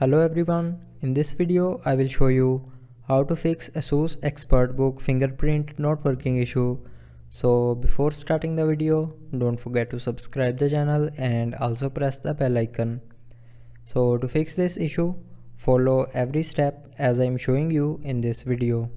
Hello everyone, in this video I will show you how to fix Asus Expertbook fingerprint not working issue. So before starting the video, don't forget to subscribe the channel and also press the bell icon. So to fix this issue, follow every step as I am showing you in this video.